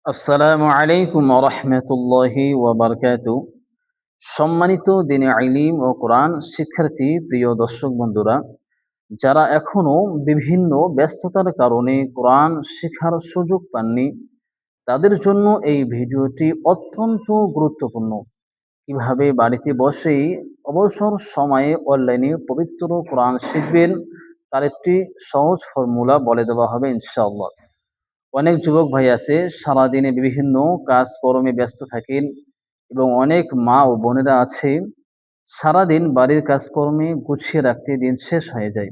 আসসালামু আলাইকুম রহমতুল্লাহি ওয়াবারকাতু। সম্মানিত দিনে ইলম ও কোরআন শিক্ষার্থী প্রিয় দর্শক বন্ধুরা, যারা এখনো বিভিন্ন ব্যস্ততার কারণে কোরআন শেখার সুযোগ পাননি, তাদের জন্য এই ভিডিওটি অত্যন্ত গুরুত্বপূর্ণ। কিভাবে বাড়িতে বসেই অবসর সময়ে অনলাইনে পবিত্র কোরআন শিখবেন, তার একটি সহজ ফর্মুলা বলে দেওয়া হবে ইনশাআল্লাহ। অনেক যুবক ভাই আছে সারাদিনে বিভিন্ন কাজকর্মে ব্যস্ত থাকেন, এবং অনেক মা ও বোনেরা আছে সারাদিন বাড়ির কাজকর্মে গুছিয়ে রাখতে দিন শেষ হয়ে যায়।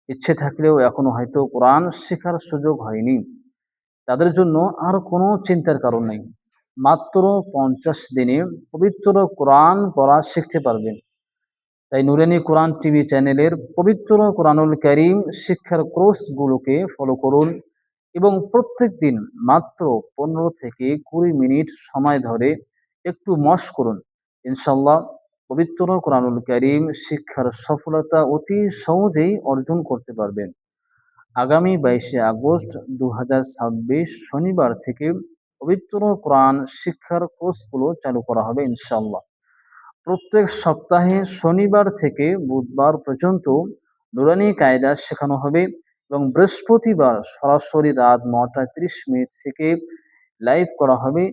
ইচ্ছে থাকলেও এখনো হয়তো কোরআন শেখার সুযোগ হয়নি। তাদের জন্য আর কোনো চিন্তার কারণ নেই। মাত্র 50 দিনে পবিত্র কোরআন পড়া শিখতে পারবেন। তাই নুরানি কোরআন টিভি চ্যানেলের পবিত্র কোরআনুল কারীম শিক্ষার কোর্সগুলোকে ফলো করুন এবং প্রত্যেক দিন মাত্র 15 থেকে 20 মিনিট সময় ধরে একটু মশ করুন। ইনশাল্লাহ পবিত্র কোরআনুল কারীম শিক্ষার সফলতা অতি সহজেই অর্জন করতে পারবেন। আগামী 22শে আগস্ট 2026 শনিবার থেকে পবিত্র কোরআন শিক্ষার কোর্সগুলো চালু করা হবে ইনশাল্লাহ। প্রত্যেক সপ্তাহে শনিবার থেকে বুধবার পর্যন্ত নুরানি কায়দা শেখানো হবে, এবং বৃহস্পতিবার সরাসরি রাত 9টা 30 মিনিট থেকে লাইভ করা হবে।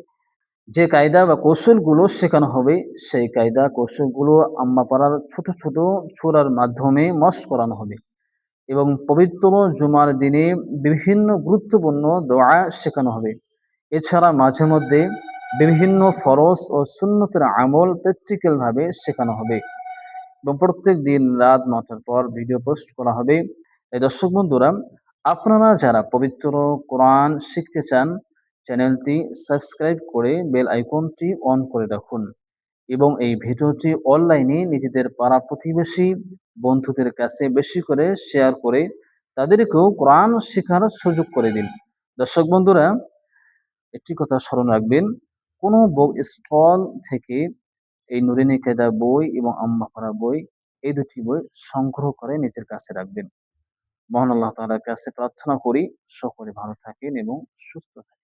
যে কায়দা বা কৌশলগুলো শেখানো হবে, সেই কায়দা কৌশলগুলো আম্মাপাড়ার ছোট ছোট সূরার মাধ্যমে মস্ত করানো হবে, এবং পবিত্র জুমার দিনে বিভিন্ন গুরুত্বপূর্ণ দোয়া শেখানো হবে। এছাড়া মাঝে মধ্যে বিভিন্ন ফরজ ও সুন্নতের আমল প্র্যাকটিক্যাল ভাবে শেখানো হবে, এবং প্রত্যেক দিন রাত 9টার পর ভিডিও পোস্ট করা হবে। এই দর্শক বন্ধুরা, আপনারা যারা পবিত্র কোরআন শিখতে চান, চ্যানেলটি সাবস্ক্রাইব করে বেল আইকনটি অন করে রাখুন, এবং এই ভিডিওটি অনলাইনে নিজেদের পাড়া প্রতিবেশী বন্ধুদের কাছে বেশি করে শেয়ার করে তাদেরকেও কোরআন শেখার সুযোগ করে দিন। দর্শক বন্ধুরা, একটি কথা স্মরণ রাখবেন, কোনো বুক স্টল থেকে এই নুরানি কায়দা বই এবং আম্মাপাড়া বই, এই দুটি বই সংগ্রহ করে নিজের কাছে রাখবেন। মহান আল্লাহ তাআলার কাছে প্রার্থনা করি সকলে ভালো থাকেন এবং সুস্থ থাকেন।